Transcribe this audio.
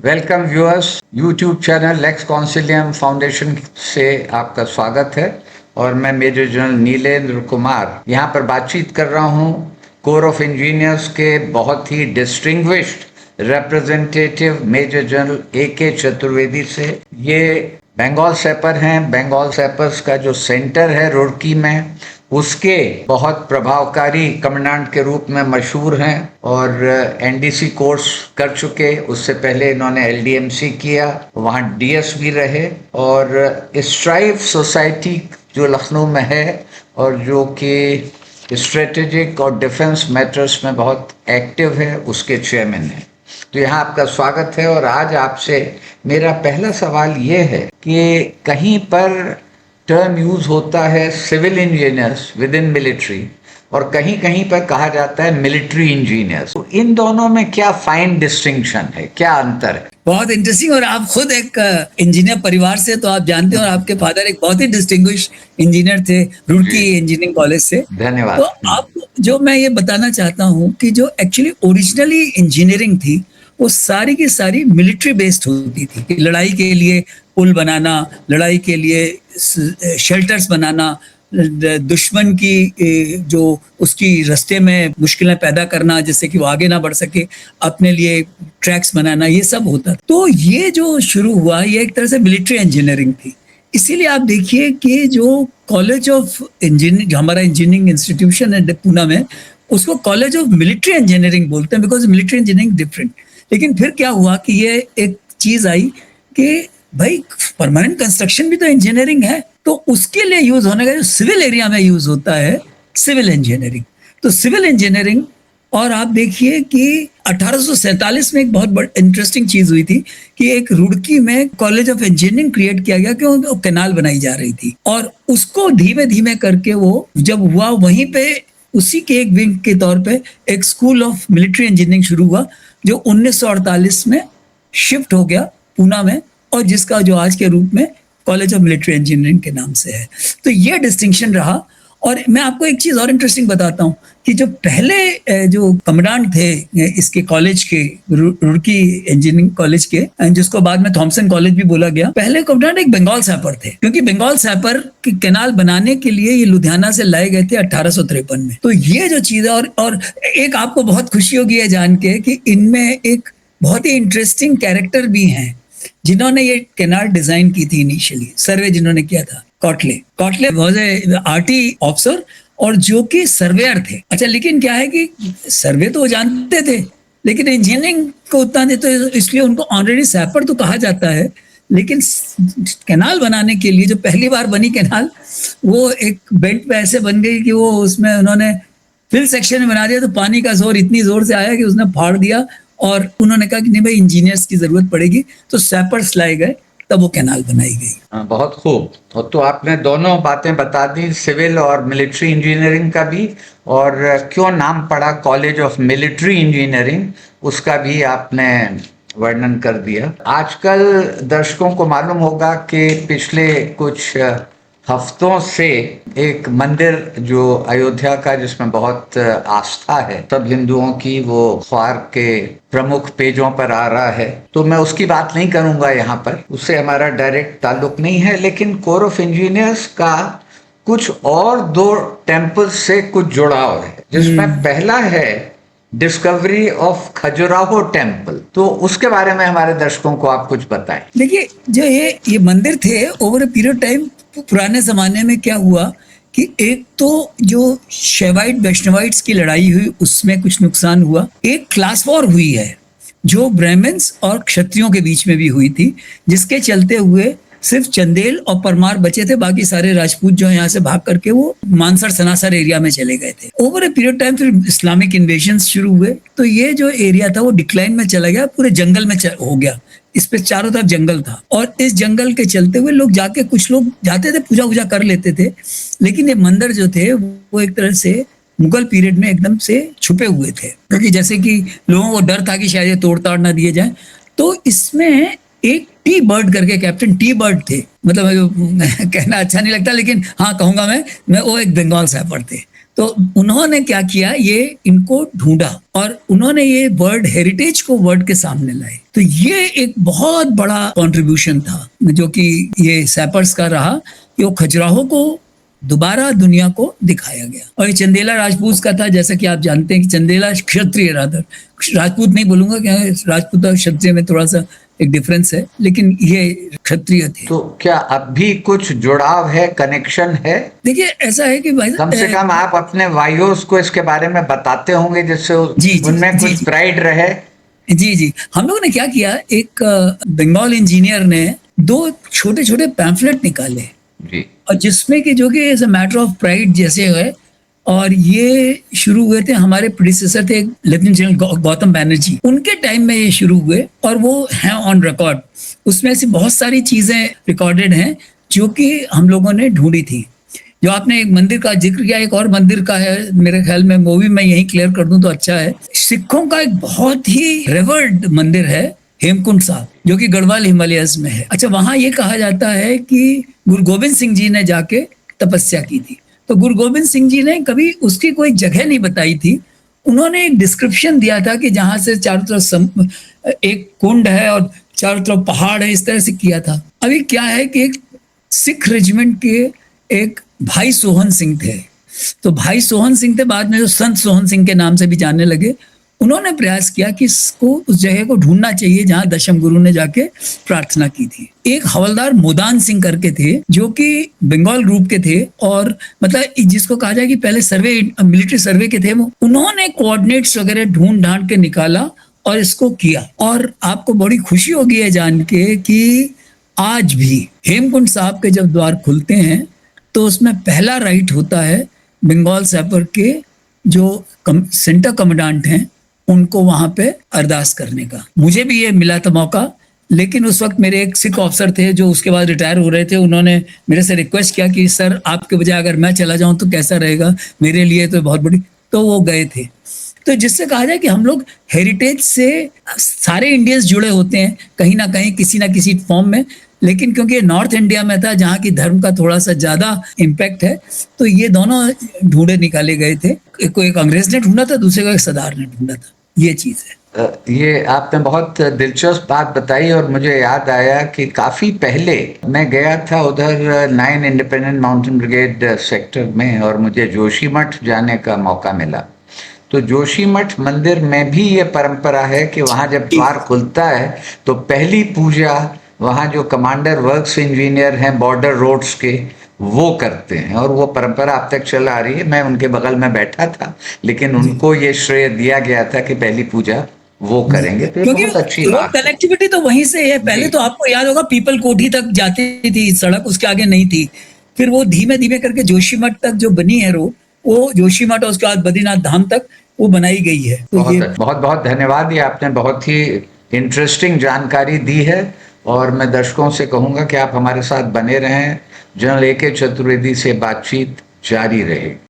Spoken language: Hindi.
Welcome viewers. YouTube channel Lex Consilium foundation से आपका स्वागत है और मैं मेजर जनरल नीलेंद्र कुमार यहाँ पर बातचीत कर रहा हूँ कोर ऑफ इंजीनियर्स के बहुत ही distinguished representative major general A.K. Chaturvedi से। ये बंगाल सैपर हैं। बंगाल सैपर्स का जो सेंटर है रुड़की में, उसके बहुत प्रभावकारी कमांडेंट के रूप में मशहूर हैं और एनडीसी कोर्स कर चुके। उससे पहले इन्होंने एलडीएमसी किया, वहाँ डीएस भी रहे और स्ट्राइव सोसाइटी जो लखनऊ में है और जो कि स्ट्रेटेजिक और डिफेंस मैटर्स में बहुत एक्टिव है, उसके चेयरमैन हैं। तो यहाँ आपका स्वागत है। और आज आपसे मेरा पहला सवाल ये है कि कहीं पर टर्म यूज होता है civil engineers within military और कहीं कहीं पर कहा जाता है मिलिट्री इंजीनियर्स। तो इन दोनों में क्या फाइन डिस्टिंक्शन है, क्या अंतर है? बहुत इंटरेस्टिंग। और आप खुद एक इंजीनियर परिवार से, तो आप जानते हैं, और आपके फादर एक बहुत ही डिस्टिंग्विश इंजीनियर थे रुड़की इंजीनियरिंग कॉलेज से। धन्यवाद। तो आप जो मैं ये बताना चाहता हूँ कि जो एक्चुअली ओरिजिनली इंजीनियरिंग थी वो सारी की सारी मिलिट्री बेस्ड होती थी कि लड़ाई के लिए पुल बनाना, लड़ाई के लिए शेल्टर्स बनाना, दुश्मन की जो उसकी रास्ते में मुश्किलें पैदा करना जिससे कि वो आगे ना बढ़ सके, अपने लिए ट्रैक्स बनाना, ये सब होता। तो ये जो शुरू हुआ ये एक तरह से मिलिट्री इंजीनियरिंग थी। इसीलिए आप देखिए कि जो कॉलेज ऑफ इंजीनियरिंग, जो हमारा इंजीनियरिंग इंस्टीट्यूशन है पूना में, उसको कॉलेज ऑफ मिलिट्री इंजीनियरिंग बोलते हैं, बिकॉज मिलिट्री इंजीनियरिंग डिफरेंट। लेकिन फिर क्या हुआ कि ये एक चीज आई कि भाई परमानेंट कंस्ट्रक्शन भी तो इंजीनियरिंग है, तो उसके लिए यूज होने का जो सिविल एरिया में यूज होता है सिविल इंजीनियरिंग। तो सिविल इंजीनियरिंग, और आप देखिए कि 1847 में एक बहुत इंटरेस्टिंग चीज हुई थी कि एक रुड़की में कॉलेज ऑफ इंजीनियरिंग क्रिएट किया गया, क्योंकि कैनाल बनाई जा रही थी और उसको धीमे धीमे करके वो जब हुआ, वहीं पे उसी के एक विंग के तौर पे एक स्कूल ऑफ मिलिट्री इंजीनियरिंग शुरू हुआ जो 1948 में शिफ्ट हो गया पूना में, और जिसका जो आज के रूप में कॉलेज ऑफ मिलिट्री इंजीनियरिंग के नाम से है। तो ये डिस्टिंक्शन रहा। और मैं आपको एक चीज और इंटरेस्टिंग बताता हूँ कि जो पहले जो कमांडेंट थे इसके कॉलेज के, रुड़की इंजीनियरिंग कॉलेज के, जिसको बाद में थॉमसन कॉलेज भी बोला गया, पहले कमांडेंट एक बंगाल सैपर थे, क्योंकि बंगाल सैपर की कैनाल बनाने के लिए ये लुधियाना से लाए गए थे 1853 में। तो ये जो चीज है, और एक आपको बहुत खुशी होगी ये जान के कि इनमें एक बहुत ही इंटरेस्टिंग कैरेक्टर भी हैं जिन्होंने ये कैनाल डिजाइन की थी। इनिशियली सर्वे जिन्होंने किया था, कॉटले वाज ए आरटी ऑफिसर और जो कि सर्वेयर थे। अच्छा, लेकिन क्या है कि सर्वे तो वो जानते थे लेकिन इंजीनियरिंग को उतना नहीं, तो इसलिए उनको ऑनरेडी सैपर तो कहा जाता है। लेकिन कैनाल बनाने के लिए जो पहली बार बनी कैनाल, वो एक बेंट पे ऐसे बन गई कि वो उसमें उन्होंने फिल सेक्शन में बना दिया, तो पानी का जोर इतनी जोर से आया कि उसने फाड़ दिया। और उन्होंने कहा कि नहीं भाई, इंजीनियर्स की जरूरत पड़ेगी, तो सैपर्स लाए गए, तब वो कैनाल बनाई गई। बहुत खूब। तो आपने दोनों बातें बता दी, सिविल और मिलिट्री इंजीनियरिंग का भी, और क्यों नाम पड़ा कॉलेज ऑफ मिलिट्री इंजीनियरिंग उसका भी आपने वर्णन कर दिया। आजकल दर्शकों को मालूम होगा कि पिछले कुछ हफ्तों से एक मंदिर जो अयोध्या का, जिसमें बहुत आस्था है सब हिंदुओं की, वो अखबार के प्रमुख पेजों पर आ रहा है। तो मैं उसकी बात नहीं करूंगा यहाँ पर, उससे हमारा डायरेक्ट ताल्लुक नहीं है। लेकिन कोर ऑफ इंजीनियर्स का कुछ और दो टेम्पल्स से कुछ जुड़ाव है, जिसमें पहला है डिस्कवरी ऑफ खजुराहो टेम्पल। तो उसके बारे में हमारे दर्शकों को आप कुछ बताएं। देखिए, जो ये मंदिर थे, ओवर ए पीरियड टाइम, पुराने जमाने में क्या हुआ कि एक तो जो शैवाइट वैष्णवाइट्स की लड़ाई हुई उसमें कुछ नुकसान हुआ। एक क्लास वॉर हुई है जो ब्राह्मण्स और क्षत्रियों के बीच में भी हुई थी, जिसके चलते हुए सिर्फ चंदेल और परमार बचे थे, बाकी सारे राजपूत जो यहाँ से भाग करके वो मानसर सनासर एरिया में चले गए थे। ओवर ए पीरियड टाइम फिर इस्लामिक इन्वेजन शुरू हुए, तो ये जो एरिया था वो डिक्लाइन में चला गया, पूरे जंगल में हो गया। इस पे चारों तरफ जंगल था, और इस जंगल के चलते हुए लोग जाके, कुछ लोग जाते थे, पूजा वूजा कर लेते थे, लेकिन ये मंदिर जो थे वो एक तरह से मुगल पीरियड में एकदम से छुपे हुए थे, क्योंकि जैसे कि लोगों को डर था कि शायद ये तोड़ ताड़ ना दिए जाए। तो इसमें एक टी बर्ड करके कैप्टन टी बर्ड थे, मतलब कहना अच्छा नहीं लगता लेकिन हाँ कहूंगा मैं वो एक बंगाल सैपर थे। तो उन्होंने क्या किया, ये इनको ढूंढा और उन्होंने ये वर्ड हेरिटेज को वर्ड के सामने लाए। तो ये एक बहुत बड़ा कंट्रीब्यूशन था जो कि ये सैपर्स का रहा कि वो खजुराहो को दोबारा दुनिया को दिखाया गया। और ये चंदेला राजपूत का था, जैसा कि आप जानते हैं कि चंदेला क्षत्रिय, राजपूत नहीं बोलूंगा क्योंकि राजपूत और क्षत्रिय में थोड़ा सा एक डिफरेंस है, लेकिन ये क्षत्रिय थे। तो क्या अब भी कुछ जुड़ाव है, कनेक्शन है? देखिए ऐसा है कि भाई कम से कम आप अपने वाइयोस को इसके बारे में बताते होंगे जिससे जी, उनमें जी, कुछ जी। प्राइड रहे। जी हम लोगों ने क्या किया, एक बंगाल इंजीनियर ने 2 छोटे छोटे पैम्फलेट निकाले जी। और जिसमें कि जो कि as a matter of pride जैसे है, और ये शुरू हुए थे, हमारे प्रीडिसेसर थे लेफ्टिनेंट जनरल गौतम बैनर्जी, उनके टाइम में ये शुरू हुए और वो हैं ऑन रिकॉर्ड। उसमें से बहुत सारी चीजें रिकॉर्डेड हैं जो कि हम लोगों ने ढूंढी थी। जो आपने एक मंदिर का जिक्र किया, एक और मंदिर का है मेरे ख्याल में, वो भी मैं यही क्लियर कर दूं तो अच्छा है। सिखों का एक बहुत ही रेवर्ड मंदिर है हेमकुंड साहब, जो कि गढ़वाल हिमालयस में है। अच्छा, वहां ये कहा जाता है कि गुरु गोविंद सिंह जी ने जाके तपस्या की थी। तो गुरु गोविंद सिंह जी ने कभी उसकी कोई जगह नहीं बताई थी, उन्होंने एक डिस्क्रिप्शन दिया था कि जहां से चारों तरफ एक कुंड है और चारों तरफ पहाड़ है, इस तरह से किया था। अभी क्या है कि एक सिख रेजिमेंट के एक भाई सोहन सिंह थे, तो भाई सोहन सिंह थे, बाद में जो संत सोहन सिंह के नाम से भी जानने लगे। उन्होंने प्रयास किया कि इसको, उस जगह को ढूंढना चाहिए जहां दशम गुरु ने जाके प्रार्थना की थी। एक हवलदार मोदान सिंह करके थे जो कि बंगाल ग्रुप के थे, और मतलब जिसको कहा जाए कि पहले सर्वे, मिलिट्री सर्वे के थे वो, उन्होंने कोऑर्डिनेट्स वगैरह ढूंढ ढांड के निकाला और इसको किया। और आपको बड़ी खुशी होगी है जान के कि आज भी हेमकुंड साहब के जब द्वार खुलते हैं तो उसमें पहला राइट होता है बंगाल सैपर के जो सेंटर कमांडेंट हैं उनको वहां पे अरदास करने का। मुझे भी ये मिला था मौका, लेकिन उस वक्त मेरे एक सिख ऑफिसर थे जो उसके बाद रिटायर हो रहे थे, उन्होंने मेरे से रिक्वेस्ट किया कि सर आपके बजाय अगर मैं चला जाऊं तो कैसा रहेगा, मेरे लिए तो बहुत बड़ी, तो वो गए थे। तो जिससे कहा जाए कि हम लोग हेरिटेज से सारे इंडियंस जुड़े होते हैं कहीं ना कहीं, किसी ना किसी फॉर्म में, लेकिन क्योंकि ये नॉर्थ इंडिया में था जहाँ की धर्म का थोड़ा सा ज्यादा इम्पैक्ट है, तो ये दोनों ढूंढे निकाले गए थे। एक अंग्रेज ने ढूंढा था, दूसरे को एक सरदार ने ढूंढा था, ये चीज है। ये आपने बहुत दिलचस्प बात बताई और मुझे याद आया कि काफी पहले मैं गया था उधर 9 इंडिपेंडेंट माउंटेन ब्रिगेड सेक्टर में, और मुझे जोशीमठ जाने का मौका मिला। तो जोशीमठ मंदिर में भी ये परंपरा है कि वहाँ जब द्वार खुलता है तो पहली पूजा वहाँ जो कमांडर वर्क्स इंजीनियर हैं बॉर्डर रोड्स के, वो करते हैं, और वो परंपरा अब तक चल आ रही है। मैं उनके बगल में बैठा था, लेकिन उनको ये श्रेय दिया गया था कि पहली पूजा वो करेंगे। तो क्योंकि बहुत अच्छी रोड बात है। कनेक्टिविटी तो वहीं से है। पहले तो आपको याद होगा पीपल कोठी तक जाती थी सड़क, उसके आगे नहीं थी। फिर वो धीमे धीमे करके जोशीमठ तक जो बनी है रोड, वो जोशीमठ और उसके बाद बद्रीनाथ धाम तक वो बनाई गई है। तो बहुत ये बहुत बहुत धन्यवाद, ये आपने बहुत ही इंटरेस्टिंग जानकारी दी है, और मैं दर्शकों से कहूंगा कि आप हमारे साथ बने रहें। जनरल AK चतुर्वेदी से बातचीत जारी रहे।